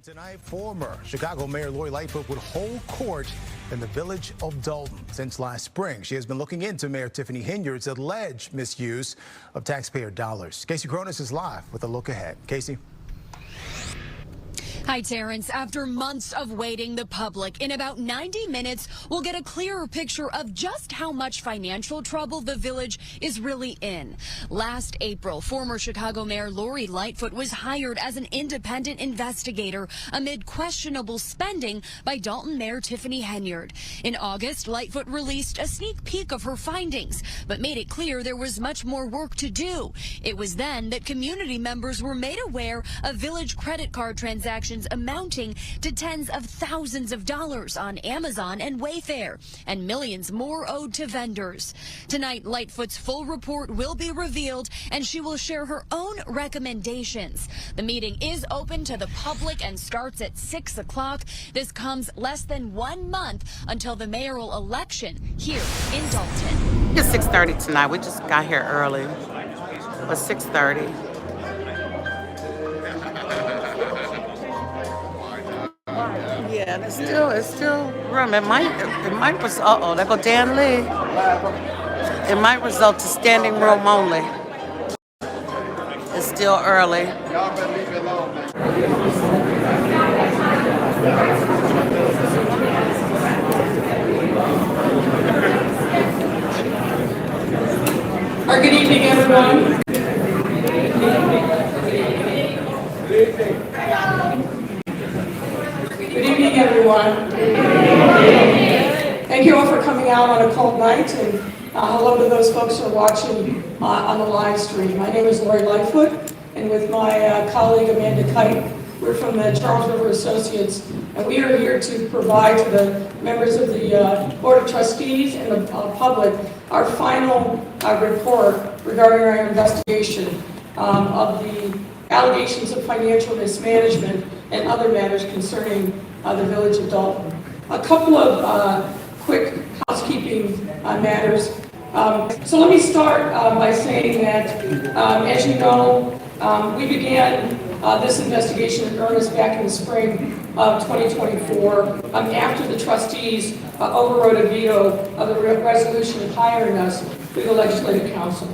Tonight, former Chicago Mayor Lori Lightfoot would hold court in the village of Dalton. Since last spring, she has been looking into Mayor Tiffany Henyard's alleged misuse of taxpayer dollars. Casey Cronus is live with a look ahead. Casey. Hi, Terrence. After months of waiting, the public in about 90 minutes will get a clearer picture of just how much financial trouble the village is really in. Last April, former Chicago Mayor Lori Lightfoot was hired as an independent investigator amid questionable spending by Dalton Mayor Tiffany Henyard. In August, Lightfoot released a sneak peek of her findings, but made it clear there was much more work to do. It was then that community members were made aware of village credit card transactions amounting to tens of thousands of dollars on Amazon and Wayfair, and millions more owed to vendors. Tonight, Lightfoot's full report will be revealed, and she will share her own recommendations. The meeting is open to the public and starts at 6 o'clock. This comes less than 1 month until the mayoral election here in Dalton. It's 6:30 tonight. We just got here early. It was 6:30. Yeah, it's still room. It might there go Dan Lee. It might result to standing room only. It's still early. Y'all better leave it alone, man. Good evening, everyone. Good evening, everyone. Thank you all for coming out on a cold night, and hello to those folks who are watching on the live stream. My name is Lori Lightfoot, and with my colleague Amanda Kite, we're from the Charles River Associates, and we are here to provide to the members of the Board of Trustees and the public our final report regarding our investigation of the allegations of financial mismanagement and other matters concerning the village of Dalton. A couple of quick housekeeping matters. So let me start by saying that, as you know, we began this investigation in earnest back in the spring of 2024 after the trustees overrode a veto of the resolution hiring us through the Legislative Council.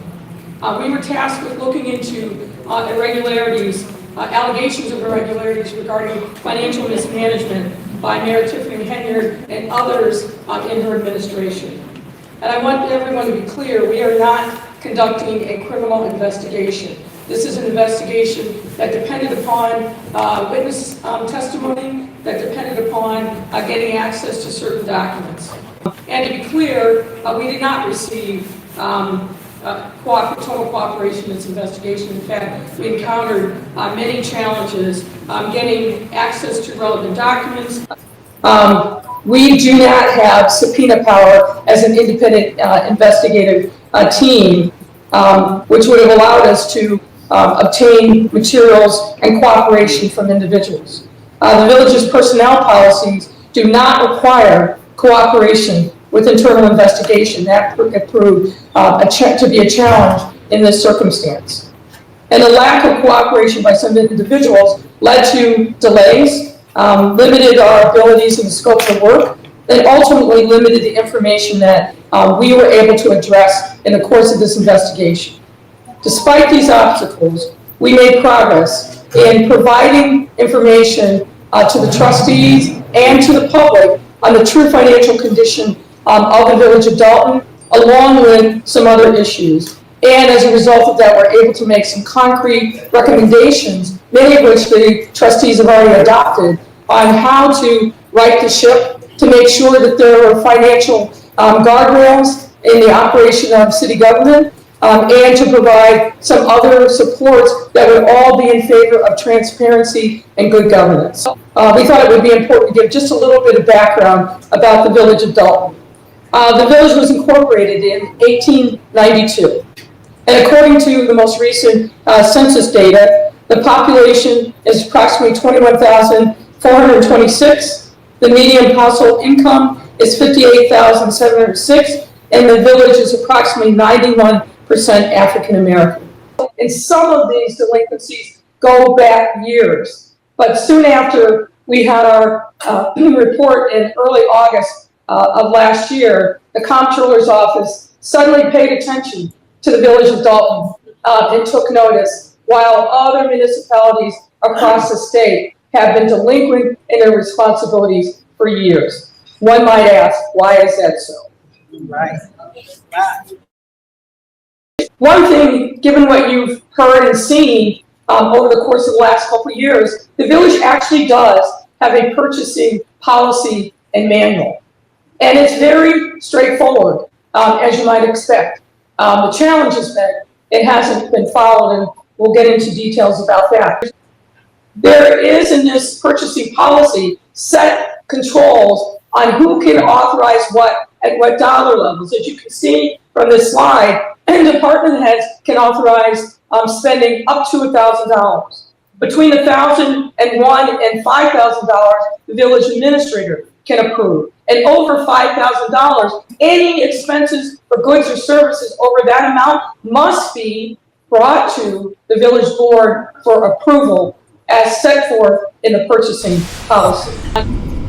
We were tasked with looking into irregularities, allegations of irregularities regarding financial mismanagement by Mayor Tiffany Henyard and others in her administration. And I want everyone to be clear, we are not conducting a criminal investigation. This is an investigation that depended upon witness testimony, that depended upon getting access to certain documents. And to be clear, we did not receive total cooperation in this investigation. In fact, we encountered many challenges getting access to relevant documents. We do not have subpoena power as an independent investigative team, which would have allowed us to obtain materials and cooperation from individuals. The village's personnel policies do not require cooperation with internal investigation. That proved to be a challenge in this circumstance. And the lack of cooperation by some individuals led to delays, limited our abilities in the scope of work, and ultimately limited the information that we were able to address in the course of this investigation. Despite these obstacles, we made progress in providing information to the trustees and to the public on the true financial condition of the village of Dalton, along with some other issues. And as a result of that, we're able to make some concrete recommendations, many of which the trustees have already adopted, on how to right the ship, to make sure that there are financial guardrails in the operation of city government, and to provide some other supports that would all be in favor of transparency and good governance. We thought it would be important to give just a little bit of background about the village of Dalton. The village was incorporated in 1892, and according to the most recent census data, the population is approximately 21,426. The median household income is 58,706, and the village is approximately 91% African American. And some of these delinquencies go back years. But soon after we had our report in early August of last year, the comptroller's office suddenly paid attention to the village of Dalton and took notice, while other municipalities across the state have been delinquent in their responsibilities for years. One might ask, why is that so? Right. One thing, given what you've heard and seen over the course of the last couple of years, the village actually does have a purchasing policy and manual. And it's very straightforward, as you might expect. The challenge has been it hasn't been followed, and we'll get into details about that. There is in this purchasing policy set controls on who can authorize what at what dollar levels. As you can see from this slide, department heads can authorize spending up to $1,000. Between $1,001 and $5,000, the village administrator can approve. And over $5,000, any expenses for goods or services over that amount must be brought to the village board for approval as set forth in the purchasing policy.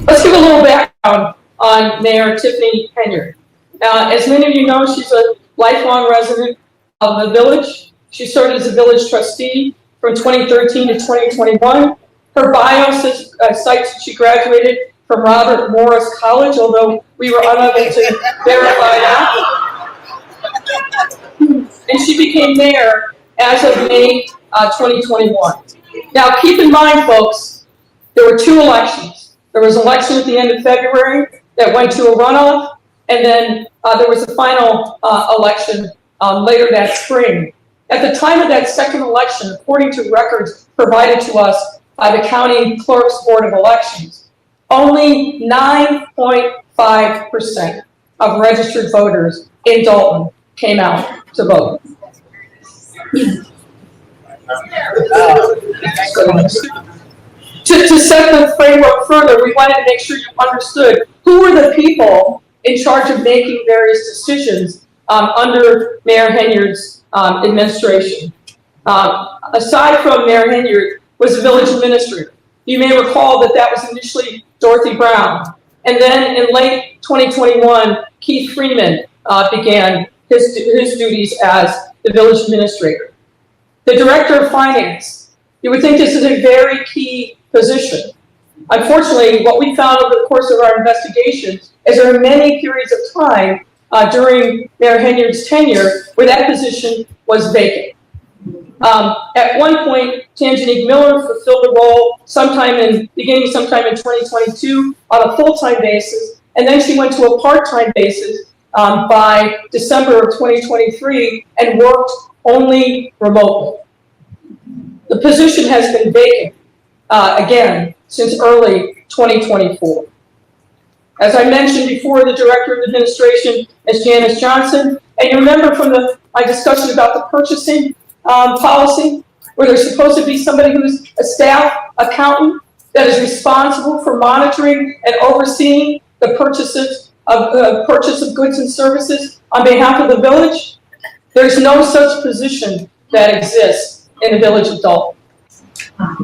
Let's give a little background on Mayor Tiffany Henyard. As many of you know, she's a lifelong resident of the village. She served as a village trustee from 2013 to 2021. Her bio cites that she graduated from Robert Morris College, although we were unable to verify that. And she became mayor as of May 2021. Now, keep in mind, folks, there were two elections. There was an election at the end of February that went to a runoff, and then there was a final election later that spring. At the time of that second election, according to records provided to us by the County Clerk's Board of Elections, only 9.5% of registered voters in Dalton came out to vote. To set the framework further, we wanted to make sure you understood who were the people in charge of making various decisions under Mayor Henyard's administration. Aside from Mayor Henyard was the village administrator. You may recall that that was initially Dorothy Brown. And then in late 2021, Keith Freeman began his duties as the village administrator. The director of finance, you would think this is a very key position. Unfortunately, what we found over the course of our investigation is there are many periods of time during Mayor Henyard's tenure where that position was vacant. At one point, Tanjanique Miller fulfilled the role sometime in 2022 on a full-time basis, and then she went to a part-time basis by December of 2023 and worked only remotely. The position has been vacant, again, since early 2024. As I mentioned before, the Director of Administration is Janice Johnson, and you remember from my discussion about the purchasing policy, where there's supposed to be somebody who's a staff accountant that is responsible for monitoring and overseeing the purchase of goods and services on behalf of the village. There's no such position that exists in the village of Dalton.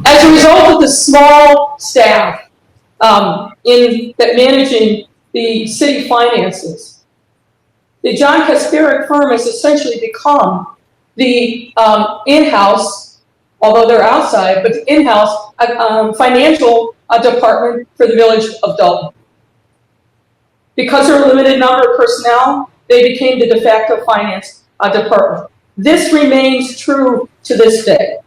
As a result of the small staff managing the city finances, the John Kasparic firm has essentially become the in-house, although they're outside, but the in-house financial department for the village of Dalton. Because there are a limited number of personnel, they became the de facto finance department. This remains true to this day.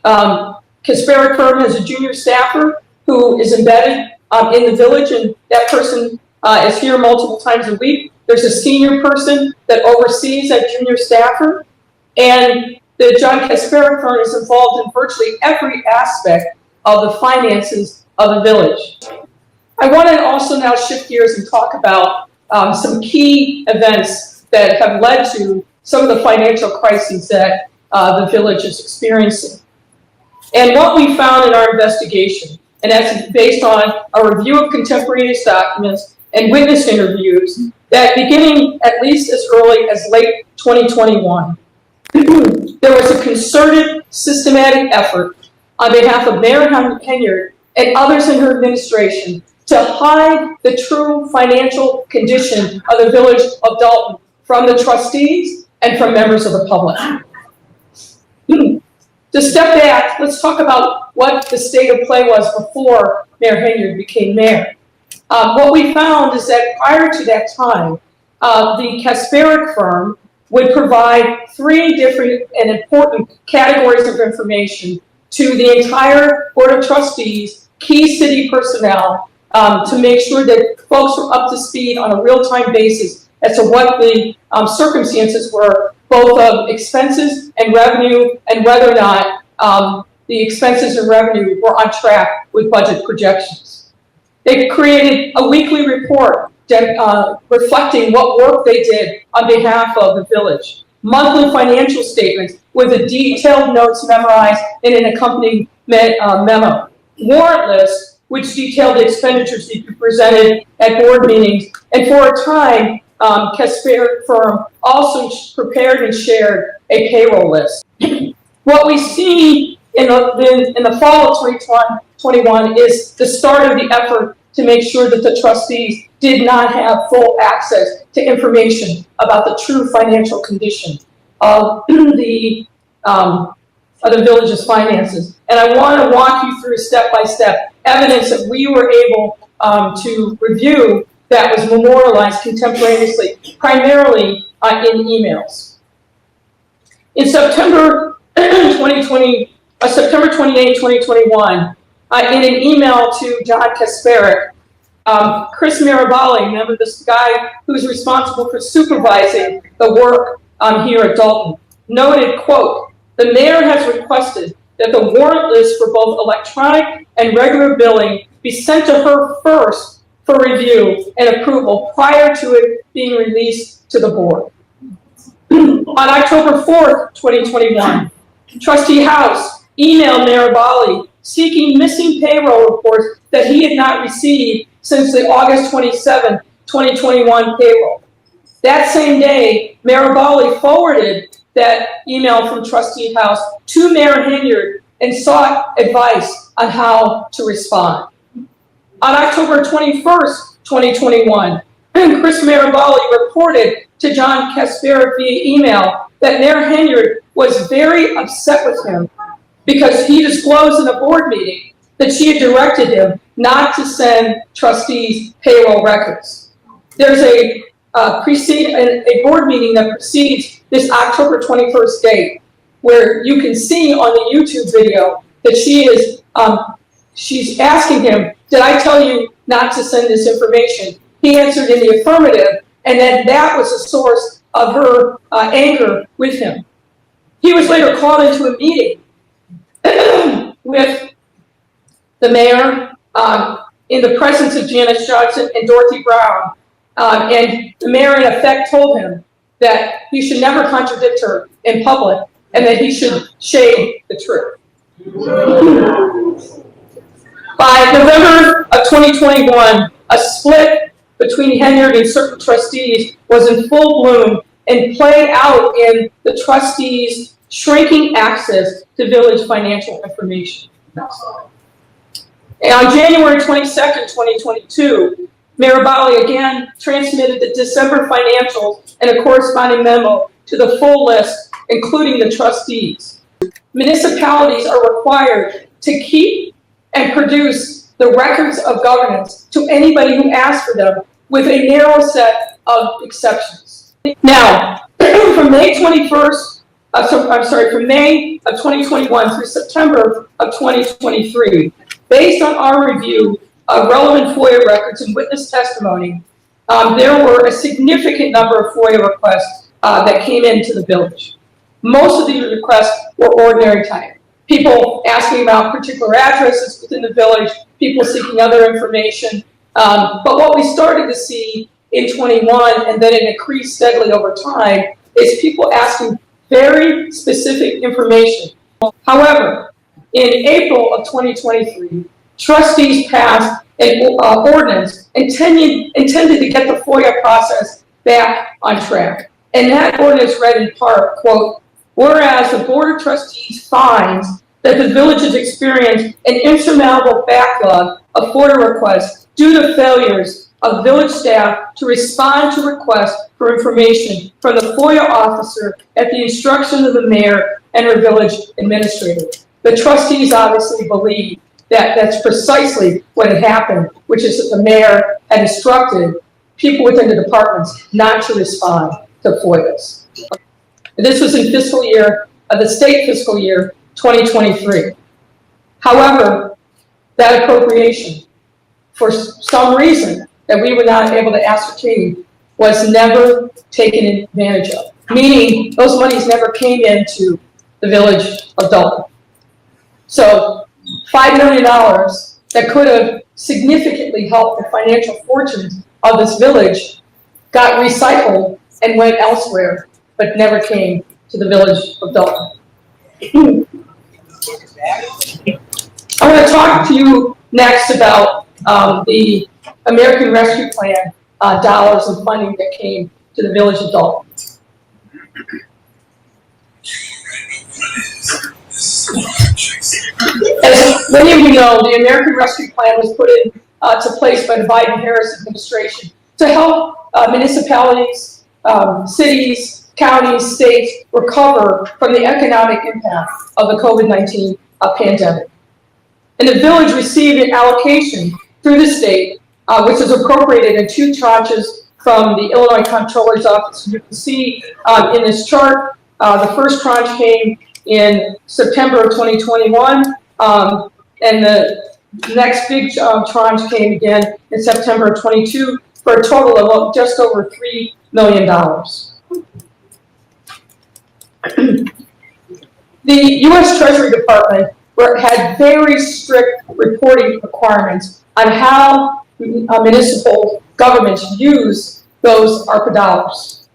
Kasparic firm has a junior staffer who is embedded in the village, and that person is here multiple times a week. There's a senior person that oversees that junior staffer, and the John Kasparic firm is involved in virtually every aspect of the finances of the village. I want to also now shift gears and talk about some key events that have led to some of the financial crises that the village is experiencing. And what we found in our investigation, and that's based on a review of contemporaneous documents and witness interviews, that beginning at least as early as late 2021, there was a concerted, systematic effort on behalf of Mayor Henyard and others in her administration to hide the true financial condition of the village of Dalton from the trustees and from members of the public. To step back, let's talk about what the state of play was before Mayor Henyard became mayor. What we found is that prior to that time, the Kasperick firm would provide 3 different and important categories of information to the entire Board of Trustees, key city personnel, to make sure that folks were up to speed on a real-time basis as to what the circumstances were, both of expenses and revenue, and whether or not the expenses and revenue were on track with budget projections. They created a weekly report reflecting what work they did on behalf of the village. Monthly financial statements with the detailed notes memorized in an accompanying memo. Warrant lists, which detailed the expenditures to be presented at board meetings. And for a time, Kasperick firm also prepared and shared a payroll list. What we see in the fall of 2021 is the start of the effort to make sure that the trustees did not have full access to information about the true financial condition of the village's finances. And I want to walk you through step-by-step evidence that we were able to review that was memorialized contemporaneously, primarily in emails. In September 28, 2021, in an email to John Kasperick, Chris Mirabali, remember this guy who's responsible for supervising the work here at Dalton, noted, quote, "The mayor has requested that the warrant list for both electronic and regular billing be sent to her first for review and approval prior to it being released to the board." On October 4th, 2021, Trustee House emailed Mirabali seeking missing payroll reports that he had not received since the August 27, 2021 payroll. That same day, Mirabali forwarded that email from Trustee House to Mayor Henyard and sought advice on how to respond. On October 21st, 2021, Chris Mirabali reported to John Kasperick via email that Mayor Henyard was very upset with him because he disclosed in a board meeting that she had directed him not to send trustees payroll records. There's a board meeting that precedes this October 21st date, where you can see on the YouTube video that she's asking him, "Did I tell you not to send this information?" He answered in the affirmative, and then that was the source of her anger with him. He was later called into a meeting with the mayor in the presence of Janice Johnson and Dorothy Brown, and the mayor in effect told him that he should never contradict her in public and that he should shade the truth. By November of 2021, a split between Henyard and certain trustees was in full bloom and played out in the trustees' shrinking access to village financial information. And on January 22nd, 2022, Mirabali again transmitted the December financials and a corresponding memo to the full list, including the trustees. Municipalities are required to keep and produce the records of governance to anybody who asks for them, with a narrow set of exceptions. Now, from May of 2021 through September of 2023, based on our review of relevant FOIA records and witness testimony, there were a significant number of FOIA requests that came into the village. Most of these requests were ordinary type. People asking about particular addresses within the village, people seeking other information. But what we started to see in 21, and then it increased steadily over time, is people asking very specific information. However, in April of 2023, trustees passed an ordinance intended to get the FOIA process back on track. And that ordinance read in part, quote, "Whereas the Board of Trustees finds that the village has experienced an insurmountable backlog of FOIA requests due to failures of village staff to respond to requests for information from the FOIA officer at the instruction of the mayor and her village administrator. The trustees obviously believe that that's precisely what had happened, which is that the mayor had instructed people within the departments not to respond to FOIAs. This was in the state fiscal year 2023. However, that appropriation, for some reason that we were not able to ascertain, was never taken advantage of, meaning those monies never came into the village of Dalton. So $5 million that could have significantly helped the financial fortunes of this village got recycled and went elsewhere, but never came to the village of Dalton. I'm going to talk to you next about the American Rescue Plan dollars and funding that came to the village of Dalton. As many of you know, the American Rescue Plan was put into place by the Biden-Harris administration to help municipalities, cities, counties, states recover from the economic impact of the COVID-19 pandemic. And the village received an allocation through the state, which was appropriated in 2 tranches from the Illinois Comptroller's Office. You can see in this chart, the first tranche came in September of 2021, and the next big tranche came again in September of 22 for a total of just over $3 million. The U.S. Treasury Department had very strict reporting requirements on how municipal governments use those ARPA dollars.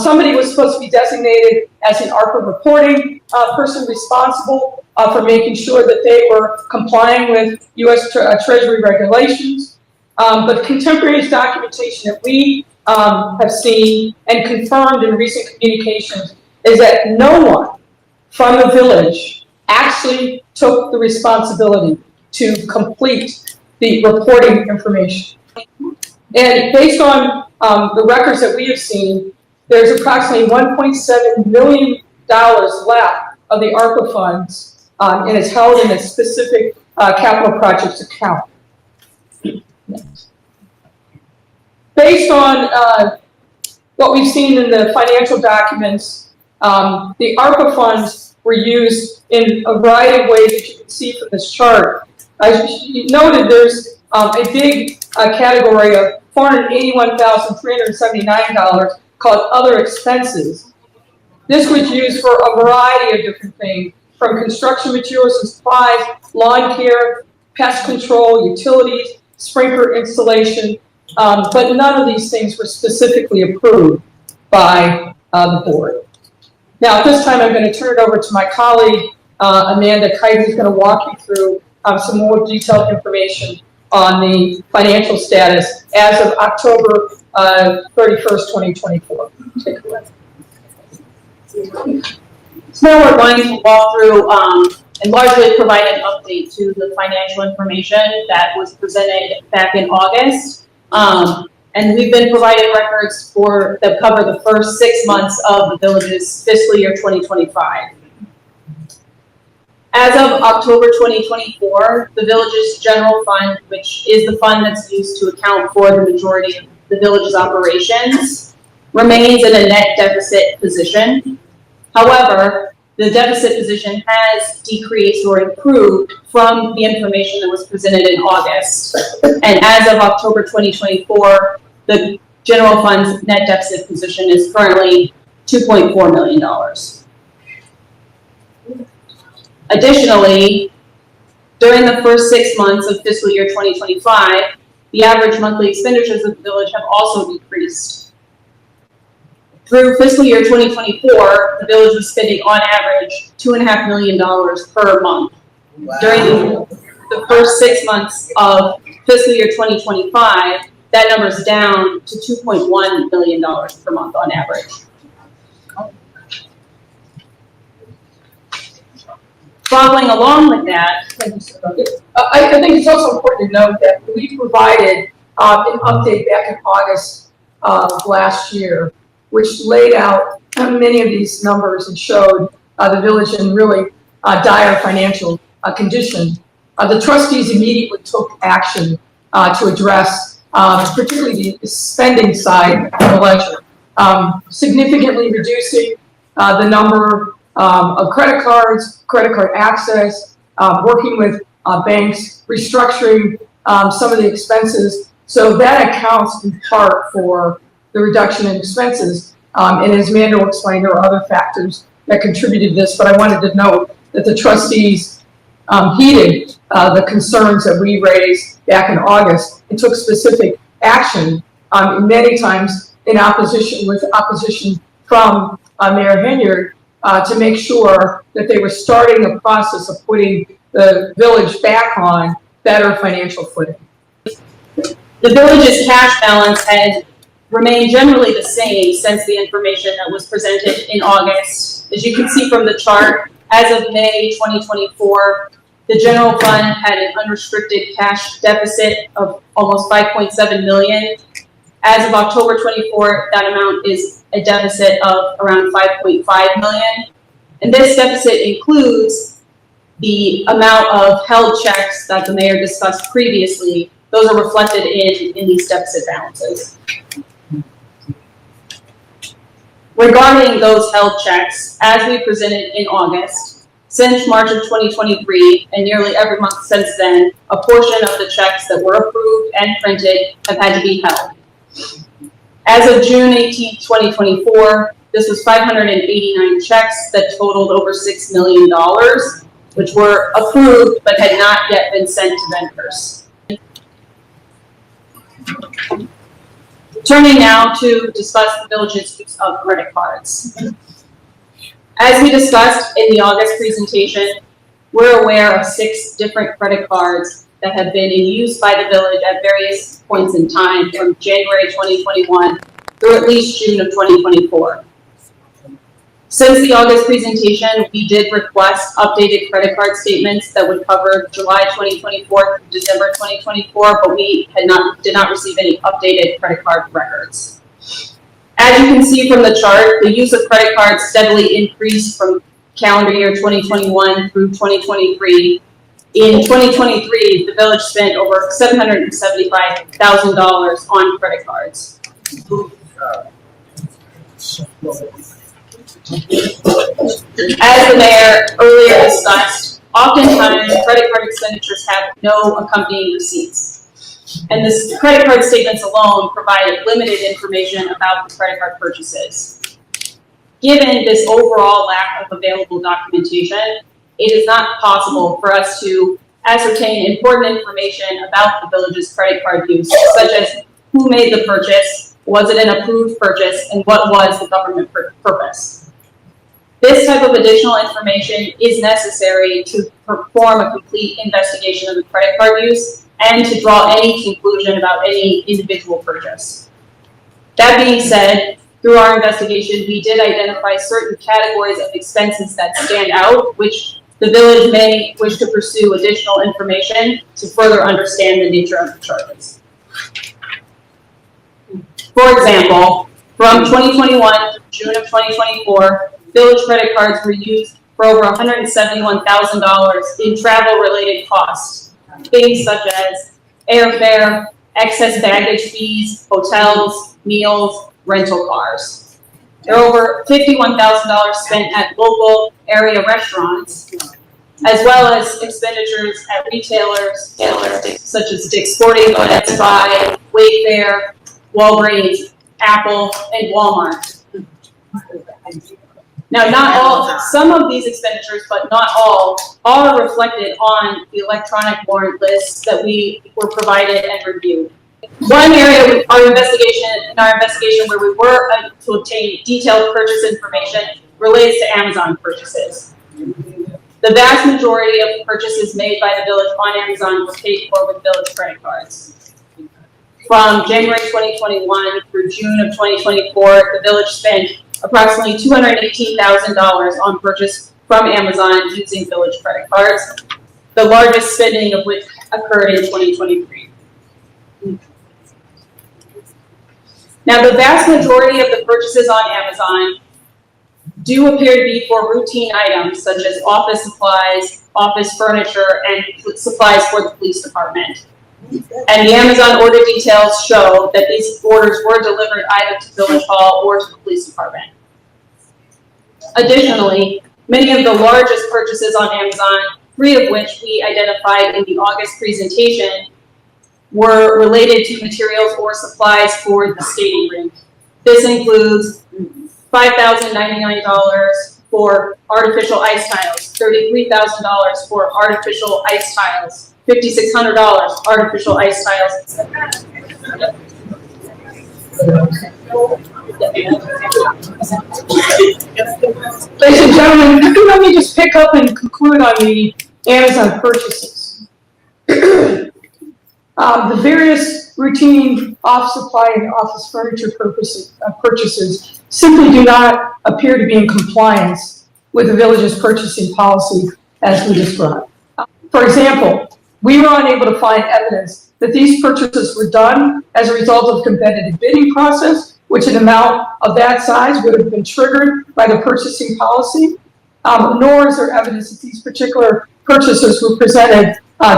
Somebody was supposed to be designated as an ARPA reporting person responsible for making sure that they were complying with U.S. Treasury regulations. But contemporaneous documentation that we have seen and confirmed in recent communications is that no one from the village actually took the responsibility to complete the reporting information. And based on the records that we have seen, there's approximately $1.7 million left of the ARPA funds, and it's held in a specific capital projects account. Based on what we've seen in the financial documents, the ARPA funds were used in a variety of ways, as you can see from this chart. As you noted, there's a big category of $481,379 called other expenses. This was used for a variety of different things, from construction materials and supplies, lawn care, pest control, utilities, sprinkler installation, but none of these things were specifically approved by the board. Now, at this time, I'm going to turn it over to my colleague, Amanda Kite, who's going to walk you through some more detailed information on the financial status as of October 31st, 2024. Take it away. So now we're going to walk through and largely provide an update to the financial information that was presented back in August. And we've been provided records that cover the first 6 months of the village's fiscal year 2025. As of October 2024, the village's general fund, which is the fund that's used to account for the majority of the village's operations, remains in a net deficit position. However, the deficit position has decreased or improved from the information that was presented in August. And as of October 2024, the general fund's net deficit position is currently $2.4 million. Additionally, during the first 6 months of fiscal year 2025, the average monthly expenditures of the village have also decreased. Through fiscal year 2024, the village was spending on average $2.5 million per month. Wow. During the first 6 months of fiscal year 2025, that number is down to $2.1 million per month on average. Following along with that, I think it's also important to note that we provided an update back in August of last year, which laid out many of these numbers and showed the village in really dire financial condition. The trustees immediately took action to address particularly the spending side of the ledger, significantly reducing the number of credit card access, working with banks, restructuring some of the expenses. So that accounts in part for the reduction in expenses. And as Amanda will explain, there are other factors that contributed to this, but I wanted to note that the trustees heeded the concerns that we raised back in August and took specific action, many times in opposition from Mayor Henyard, to make sure that they were starting the process of putting the village back on better financial footing. the village's cash balance has remained generally the same since the information that was presented in August. As you can see from the chart, as of May 2024, the general fund had an unrestricted cash deficit of almost 5.7 million. As of October 24, that amount is a deficit of around 5.5 million. And this deficit includes the amount of held checks that the mayor discussed previously. Those are reflected in these deficit balances. Regarding those held checks, as we presented in August, since March of 2023 and nearly every month since then, a portion of the checks that were approved and printed have had to be held. As of June 18, 2024, this was 589 checks that totaled over $6 million, which were approved but had not yet been sent to vendors. Turning now to discuss the village's use of credit cards. As we discussed in the August presentation, we're aware of 6 different credit cards that have been in use by the village at various points in time from January 2021 through at least June of 2024. Since the August presentation, we did request updated credit card statements that would cover July 2024 through December 2024, but we did not receive any updated credit card records. As you can see from the chart, the use of credit cards steadily increased from calendar year 2021 through 2023. In 2023, the village spent over $775,000 on credit cards. As the mayor earlier discussed, oftentimes credit card expenditures have no accompanying receipts. And the credit card statements alone provide limited information about the credit card purchases. Given this overall lack of available documentation, it is not possible for us to ascertain important information about the village's credit card use, such as who made the purchase, was it an approved purchase, and what was the government purpose. This type of additional information is necessary to perform a complete investigation of the credit card use and to draw any conclusion about any individual purchase. That being said, through our investigation, we did identify certain categories of expenses that stand out, which the village may wish to pursue additional information to further understand the nature of the charges. For example, from 2021 to June of 2024, village credit cards were used for over $171,000 in travel-related costs, things such as airfare, excess baggage fees, hotels, meals, rental cars. There are over $51,000 spent at local area restaurants, as well as expenditures at retailers such as Dick's Sporting Goods, Best Buy, Wayfair, Walgreens, Apple, and Walmart. Now, some of these expenditures, but not all, are reflected on the electronic warrant lists that we were provided and reviewed. One area in our investigation where we were able to obtain detailed purchase information relates to Amazon purchases. The vast majority of the purchases made by the village on Amazon were paid for with village credit cards. From January 2021 through June of 2024, the village spent approximately $218,000 on purchase from Amazon using village credit cards, the largest spending of which occurred in 2023. Now, the vast majority of the purchases on Amazon do appear to be for routine items such as office supplies, office furniture, and supplies for the police department. And the Amazon order details show that these orders were delivered either to Village Hall or to the police department. Additionally, many of the largest purchases on Amazon, 3 of which we identified in the August presentation, were related to materials or supplies for the skating rink. This includes $5,099 for artificial ice tiles, $33,000 for artificial ice tiles, $5,600 artificial ice tiles. Ladies and gentlemen, let me just pick up and conclude on the Amazon purchases. The various routine office supply and office furniture purchases simply do not appear to be in compliance with the village's purchasing policy as we described. For example, we were unable to find evidence that these purchases were done as a result of competitive bidding process, which an amount of that size would have been triggered by the purchasing policy, nor is there evidence that these particular purchases were presented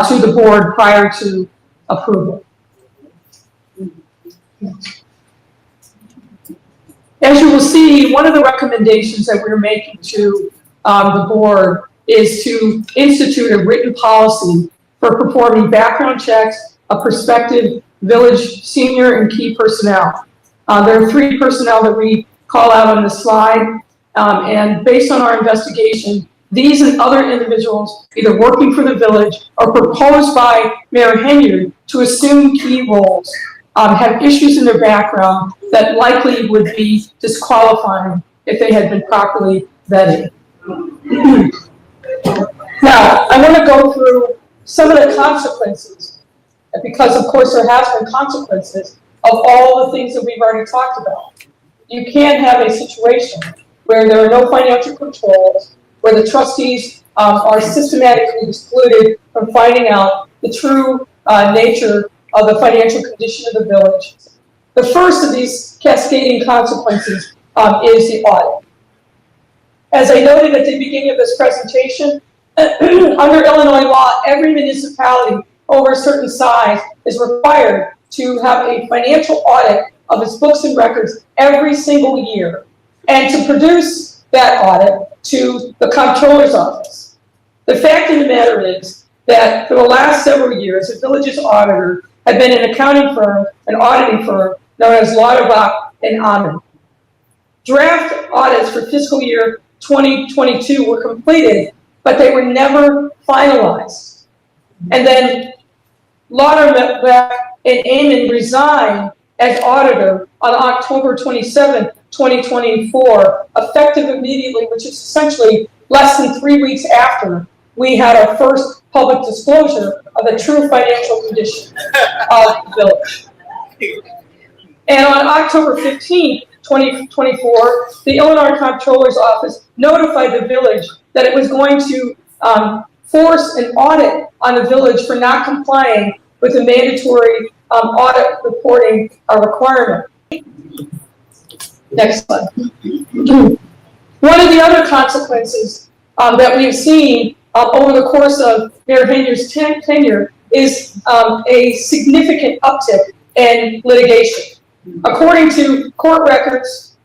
to the board prior to approval. As you will see, one of the recommendations that we're making to the board is to institute a written policy for performing background checks of prospective village senior and key personnel. There are 3 personnel that we call out on the slide, and based on our investigation, these and other individuals either working for the village or proposed by Mayor Henyard to assume key roles have issues in their background that likely would be disqualifying if they had been properly vetted. Now, I want to go through some of the consequences, because of course there has been consequences of all the things that we've already talked about. You can't have a situation where there are no financial controls, where the trustees are systematically excluded from finding out the true nature of the financial condition of the village. The first of these cascading consequences is the audit. As I noted at the beginning of this presentation, under Illinois law, every municipality over a certain size is required to have a financial audit of its books and records every single year, and to produce that audit to the comptroller's office. The fact of the matter is that for the last several years, the village's auditor had been an accounting firm, an auditing firm known as Lauterbach and Amann. Draft audits for fiscal year 2022 were completed, but they were never finalized. And then Lauterbach and Amann resigned as auditor on October 27, 2024, effective immediately, which is essentially less than 3 weeks after we had our first public disclosure of the true financial condition of the village. And on October 15, 2024, the Illinois Comptroller's Office notified the village that it was going to force an audit on the village for not complying with the mandatory audit reporting requirement. Next slide. One of the other consequences that we've seen over the course of Mayor Henyard's tenure is a significant uptick in litigation. According to court records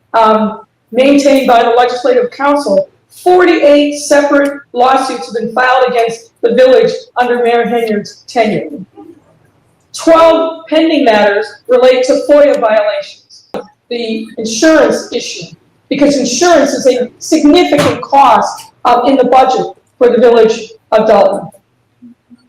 maintained by the Legislative Council, 48 separate lawsuits have been filed against the village under Mayor Henyard's tenure. 12 pending matters relate to FOIA violations. The insurance issue, because insurance is a significant cost in the budget for the village of Dalton.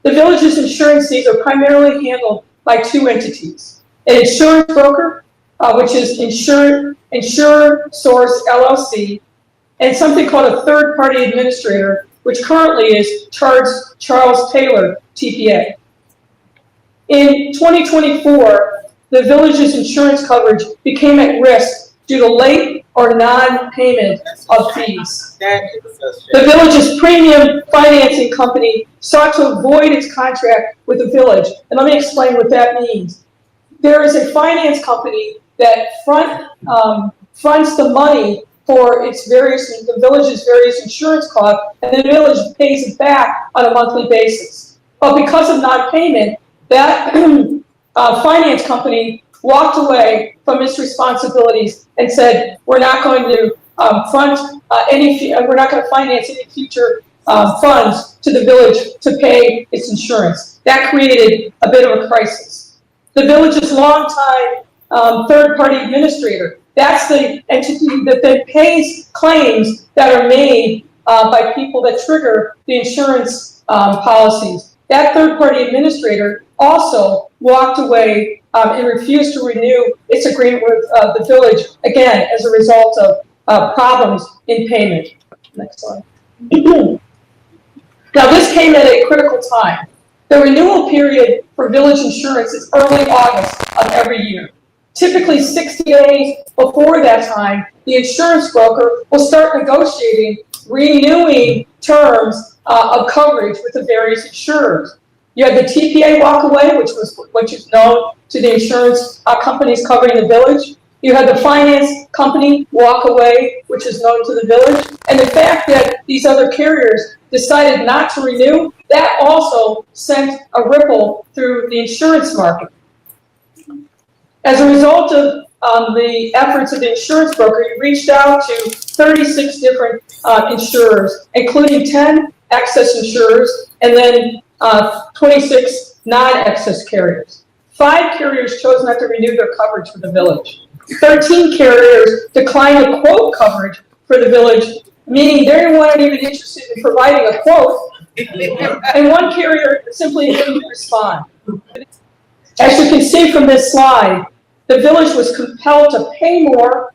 The village's insurance needs are primarily handled by 2 entities: an insurance broker, which is Insurer Source LLC, and something called a third-party administrator, which currently is Charles Taylor, TPA. In 2024, the village's insurance coverage became at risk due to late or non-payment of fees. The village's premium financing company sought to avoid its contract with the village. And let me explain what that means. There is a finance company that fronts the money for the village's various insurance costs, and the village pays it back on a monthly basis. But because of non-payment, that finance company walked away from its responsibilities and said, we're not going to we're not going to finance any future funds to the village to pay its insurance. That created a bit of a crisis. The village's longtime third-party administrator, that's the entity that then pays claims that are made by people that trigger the insurance policies. That third-party administrator also walked away and refused to renew its agreement with the village, again, as a result of problems in payment. Next slide. Now, this came at a critical time. The renewal period for village insurance is early August of every year. Typically 60 days before that time, the insurance broker will start negotiating, renewing terms of coverage with the various insurers. You had the TPA walk away, which is known to the insurance companies covering the village. You had the finance company walk away, which is known to the village. And the fact that these other carriers decided not to renew, that also sent a ripple through the insurance market. As a result of the efforts of the insurance broker, he reached out to 36 different insurers, including 10 excess insurers, and then 26 non-excess carriers. 5 carriers chose not to renew their coverage for the village. 13 carriers declined to quote coverage for the village, meaning they weren't even interested in providing a quote, and 1 carrier simply didn't respond. As you can see from this slide, the village was compelled to pay more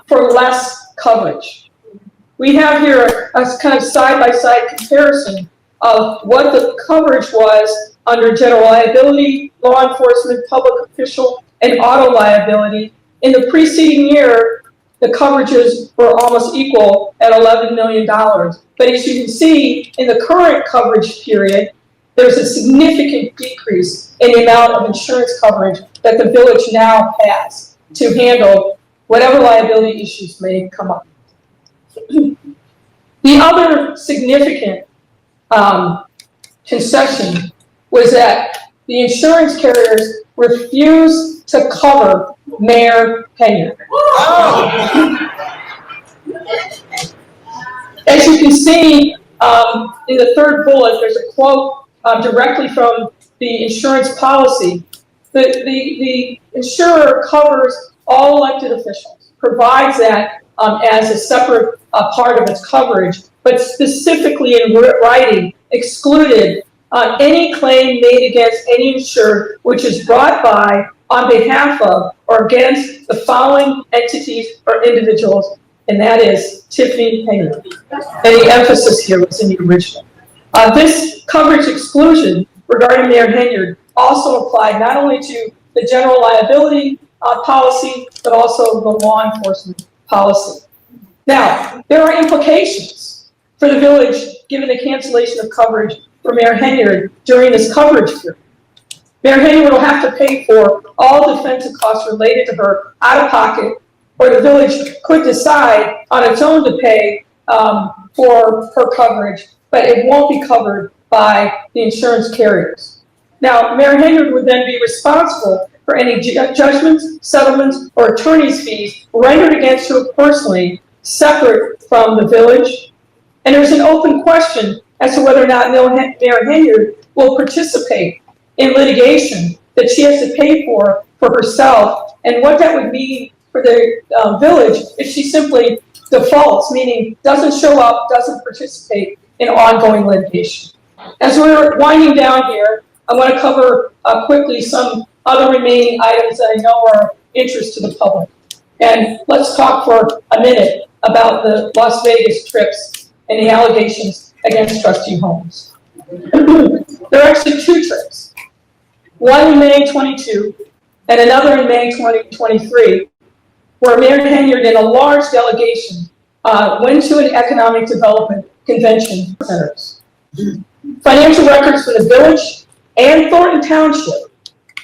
for less coverage. We have here a kind of side-by-side comparison of what the coverage was under general liability, law enforcement, public official, and auto liability. In the preceding year, the coverages were almost equal at $11 million. But as you can see, in the current coverage period, there's a significant decrease in the amount of insurance coverage that the village now has to handle whatever liability issues may come up. The other significant concession was that the insurance carriers refused to cover Mayor Henyard. As you can see in the third bullet, there's a quote directly from the insurance policy. The insurer covers all elected officials, provides that as a separate part of its coverage, but specifically in writing excluded any claim made against any insured which is brought by, on behalf of, or against the following entities or individuals, and that is Tiffany Henyard. And the emphasis here was in the original. This coverage exclusion regarding Mayor Henyard also applied not only to the general liability policy, but also the law enforcement policy. Now, there are implications for the village given the cancellation of coverage for Mayor Henyard during this coverage period. Mayor Henyard will have to pay for all defensive costs related to her out of pocket, or the village could decide on its own to pay for her coverage, but it won't be covered by the insurance carriers. Now, Mayor Henyard would then be responsible for any judgments, settlements, or attorney's fees rendered against her personally, separate from the village. And there's an open question as to whether or not Mayor Henyard will participate in litigation that she has to pay for herself, and what that would mean for the village if she simply defaults, meaning doesn't show up, doesn't participate in ongoing litigation. As we're winding down here, I want to cover quickly some other remaining items that I know are of interest to the public. And let's talk for a minute about the Las Vegas trips and the allegations against Trustee Holmes. There are actually 2 trips, one in May 22 and another in May 2023, where Mayor Henyard and a large delegation went to an economic development convention centers. Financial records from the village and Thornton Township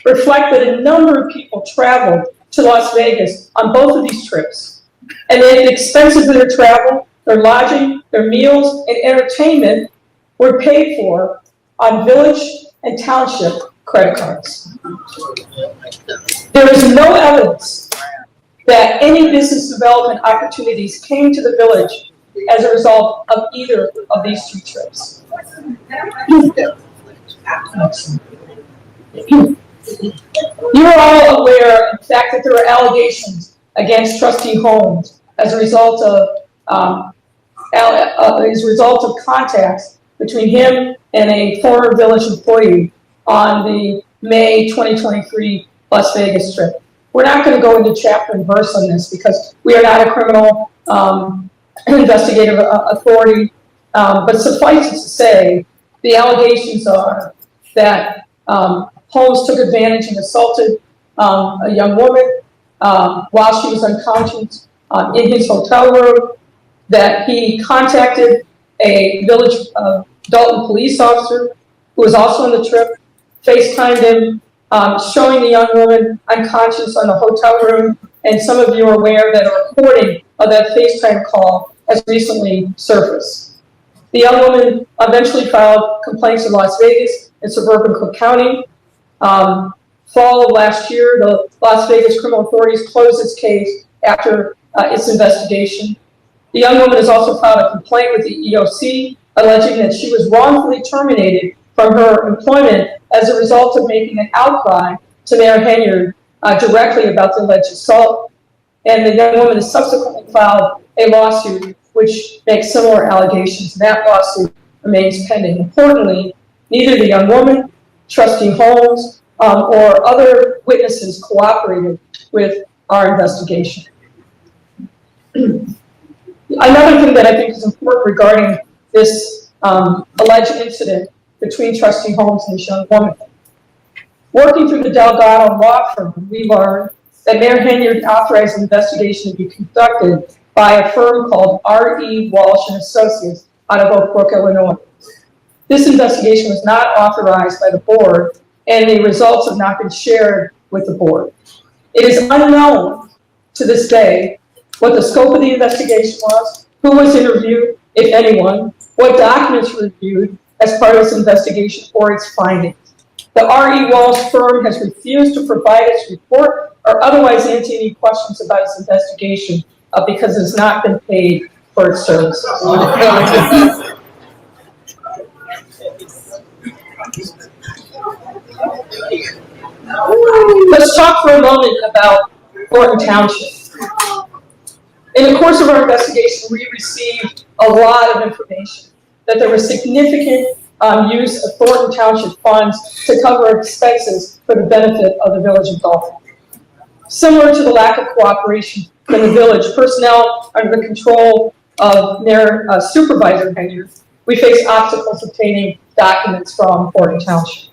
reflect that a number of people traveled to Las Vegas on both of these trips, and the expenses of their travel, their lodging, their meals, and entertainment were paid for on village and township credit cards. There is no evidence that any business development opportunities came to the village as a result of either of these two trips. You are all aware of the fact that there are allegations against Trustee Holmes as a result of contacts between him and a former village employee on the May 2023 Las Vegas trip. We're not going to go into chapter and verse on this because we are not a criminal investigative authority, but suffice it to say, the allegations are that Holmes took advantage and assaulted a young woman while she was unconscious in his hotel room, that he contacted a village Dalton police officer who was also on the trip, FaceTimed him, showing the young woman unconscious on the hotel room, and some of you are aware that a recording of that FaceTime call has recently surfaced. The young woman eventually filed complaints in Las Vegas and suburban Cook County. Fall of last year, the Las Vegas criminal authorities closed its case after its investigation. The young woman has also filed a complaint with the EOC alleging that she was wrongfully terminated from her employment as a result of making an outcry to Mayor Henyard directly about the alleged assault. And the young woman has subsequently filed a lawsuit which makes similar allegations. And that lawsuit remains pending. Importantly, neither the young woman, Trustee Holmes, or other witnesses cooperated with our investigation. Another thing that I think is important regarding this alleged incident between Trustee Holmes and this young woman. Working through the Delgado law firm, we learned that Mayor Henyard authorized an investigation to be conducted by a firm called R.E. Walsh and Associates out of Oak Brook, Illinois. This investigation was not authorized by the board, and the results have not been shared with the board. It is unknown to this day what the scope of the investigation was, who was interviewed, if anyone, what documents were reviewed as part of this investigation or its findings. The R.E. Walsh firm has refused to provide its report or otherwise answer any questions about its investigation because it has not been paid for its services. Let's talk for a moment about Thornton Township. In the course of our investigation, we received a lot of information that there was significant use of Thornton Township funds to cover expenses for the benefit of the village of Dalton. Similar to the lack of cooperation from the village, personnel under the control of their supervisor Henyard, we face obstacles obtaining documents from Thornton Township.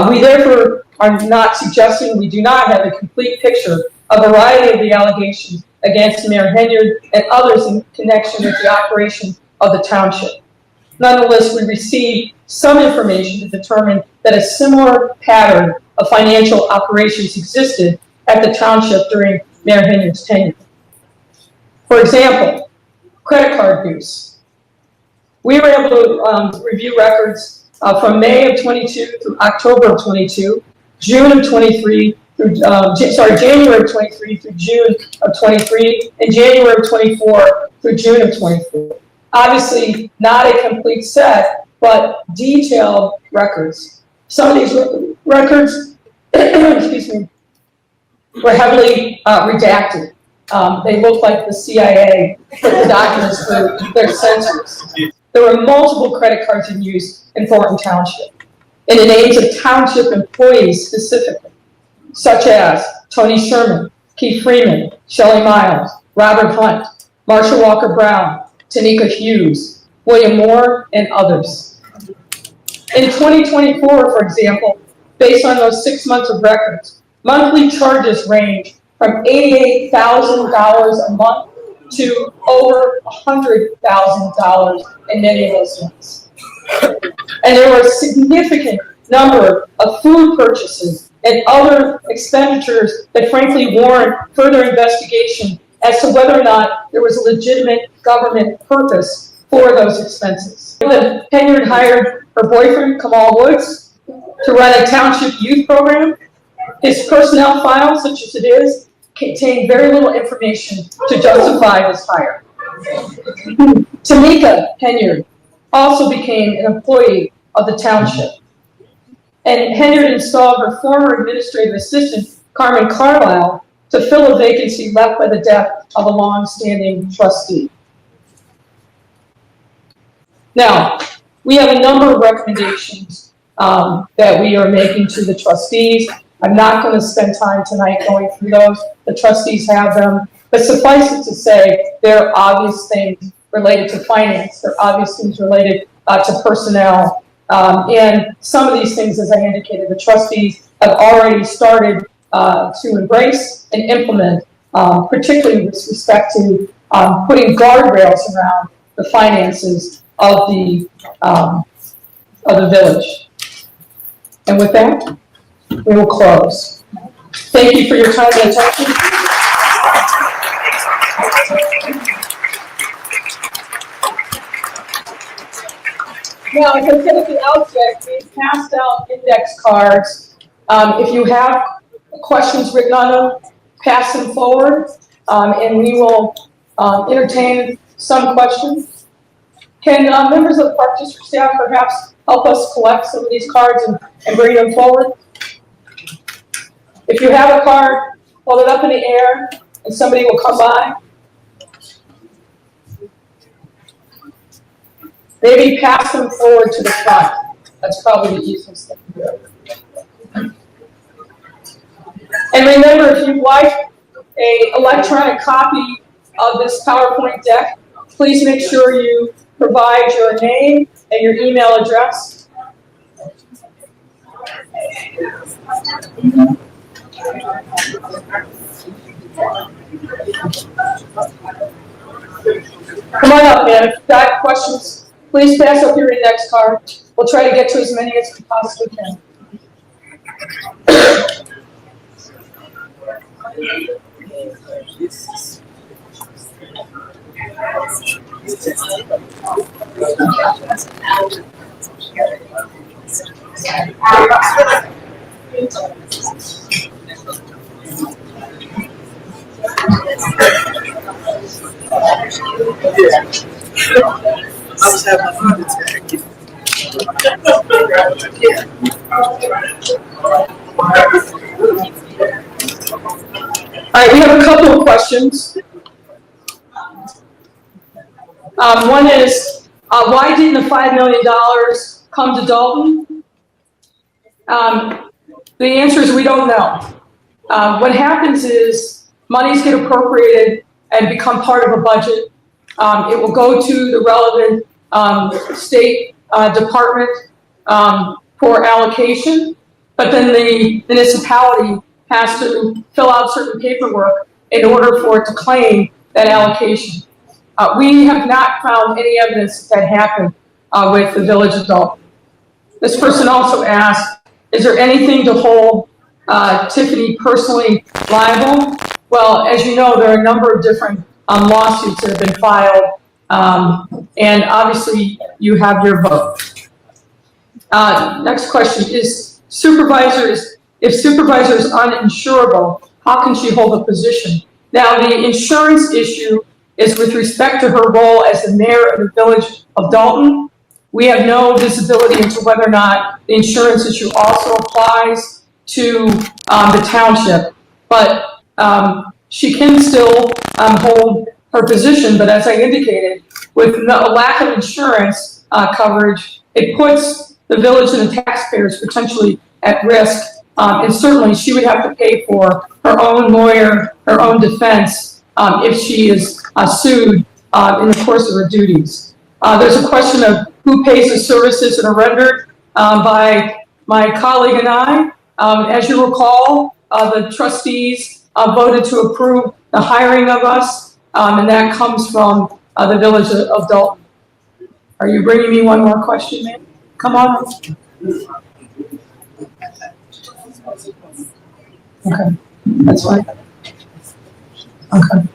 We therefore are not suggesting, we do not have a complete picture of a variety of the allegations against Mayor Henyard and others in connection with the operation of the township. Nonetheless, we received some information to determine that a similar pattern of financial operations existed at the township during Mayor Henyard's tenure. For example, credit card use. We were able to review records from May of 22 through October of 22, June of 23 through, January of 23 through June of 23, and January of 24 through June of 24. Obviously, not a complete set, but detailed records. Some of these records, excuse me, were heavily redacted. They look like the CIA put the documents through their censors. There were multiple credit cards in use in Thornton Township, and the names of township employees specifically, such as Tony Sherman, Keith Freeman, Shelley Miles, Robert Hunt, Marsha Walker Brown, Tanika Hughes, William Moore, and others. In 2024, for example, based on those 6 months of records, monthly charges range from $88,000 a month to over $100,000 in many of those months. And there were a significant number of food purchases and other expenditures that frankly warrant further investigation as to whether or not there was a legitimate government purpose for those expenses. The Henyard hired her boyfriend, Kamal Woods, to run a township youth program. His personnel file, such as it is, contained very little information to justify this hire. Tamika Henyard also became an employee of the township. And Henyard installed her former administrative assistant, Carmen Carlisle, to fill a vacancy left by the death of a long-standing trustee. Now, we have a number of recommendations that we are making to the trustees. I'm not going to spend time tonight going through those. The trustees have them. But suffice it to say, there are obvious things related to finance. There are obvious things related to personnel. And some of these things, as I indicated, the trustees have already started to embrace and implement, particularly with respect to putting guardrails around the finances of the village. And with that, we will close. Thank you for your time and attention. Now, as I said at the outset, we've passed out index cards. If you have questions written on them, pass them forward, and we will entertain some questions. Can members of the Park District staff perhaps help us collect some of these cards and bring them forward? If you have a card, hold it up in the air, and somebody will come by. Maybe pass them forward to the front. That's probably the easiest thing to do. And remember, if you'd like an electronic copy of this PowerPoint deck, please make sure you provide your name and your email address. Come on up, man. If you've got questions, please pass up your index card. We'll try to get to as many as we possibly can. I was having a heart attack. All right, we have a couple of questions. One is, why didn't the $5 million come to Dalton? The answer is we don't know. What happens is monies get appropriated and become part of a budget. It will go to the relevant state department for allocation, but then the municipality has to fill out certain paperwork in order for it to claim that allocation. We have not found any evidence that happened with the Village of Dalton. This person also asked, is there anything to hold Tiffany personally liable? Well, as you know, there are a number of different lawsuits that have been filed, and obviously you have your vote. Next question is, if supervisor is uninsurable, how can she hold a position? Now, the insurance issue is with respect to her role as the mayor of the Village of Dalton. We have no visibility into whether or not the insurance issue also applies to the township, but she can still hold her position. But as I indicated, with a lack of insurance coverage, it puts the village and the taxpayers potentially at risk. And certainly she would have to pay for her own lawyer, her own defense, if she is sued in the course of her duties. There's a question of who pays the services that are rendered by my colleague and I. As you recall, the trustees voted to approve the hiring of us, and that comes from the Village of Dalton. Are you bringing me one more question, ma'am? Come on. Okay, that's fine. Okay.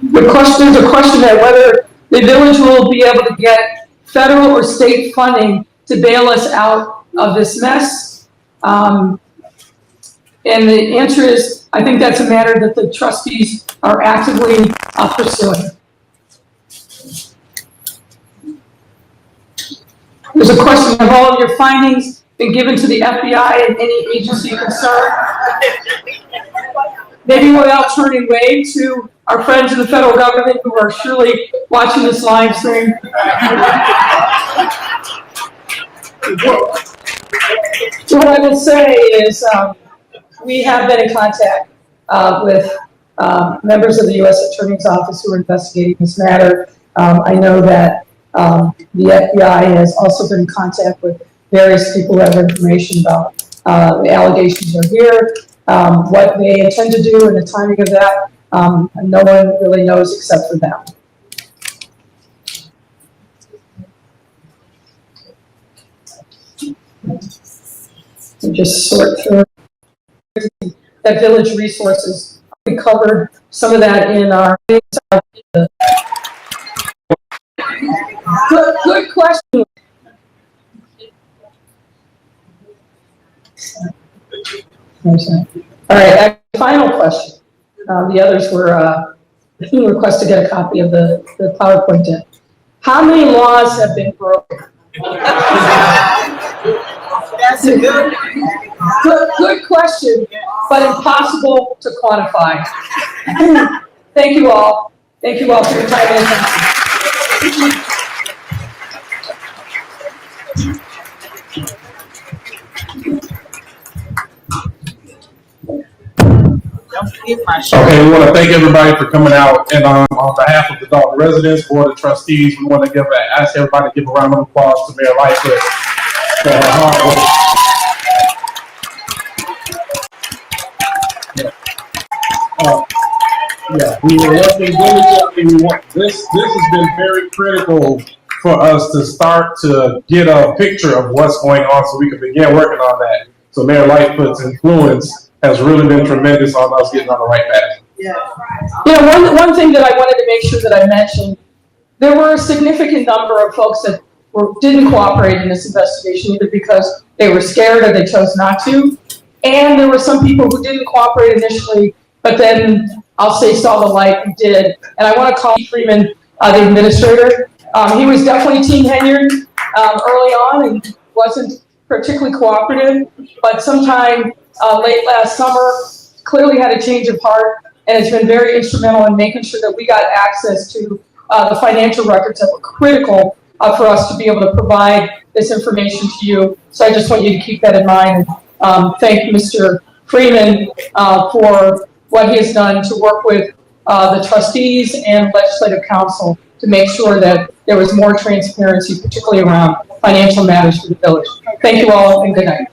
There's a question that whether the village will be able to get federal or state funding to bail us out of this mess. And the answer is, I think that's a matter that the trustees are actively pursuing. There's a question, have all of your findings been given to the FBI and any agency concerned? Maybe we'll all turn and wave to our friends in the federal government who are surely watching this live stream. What I will say is we have been in contact with members of the U.S. Attorney's Office who are investigating this matter. I know that the FBI has also been in contact with various people who have information about the allegations are here, what they intend to do and the timing of that. No one really knows except for them. So just sort through that village resources. We covered some of that in our good question. All right, final question. The others were request to get a copy of the PowerPoint deck. How many laws have been broken? That's a good question, but impossible to quantify. Thank you all. Thank you all for your time and attention. Okay, we want to thank everybody for coming out, and on behalf of the Dalton residents, board of trustees, we want to ask everybody to give a round of applause to Mayor Lightfoot for her hard work. We were working diligently. This has been very critical for us to start to get a picture of what's going on, so we can begin working on that. So Mayor Lightfoot's influence has really been tremendous on us getting on the right path. Yeah. You know, one thing that I wanted to make sure that I mentioned, there were a significant number of folks that didn't cooperate in this investigation, either because they were scared or they chose not to. And there were some people who didn't cooperate initially, but then I'll say saw the light and did. And I want to call Freeman, the administrator. He was definitely team tenured early on and wasn't particularly cooperative, but sometime late last summer, clearly had a change of heart, and has been very instrumental in making sure that we got access to the financial records that were critical for us to be able to provide this information to you. So I just want you to keep that in mind. Thank Mr. Freeman for what he has done to work with the trustees and legislative council to make sure that there was more transparency, particularly around financial matters for the village. Thank you all, and good night.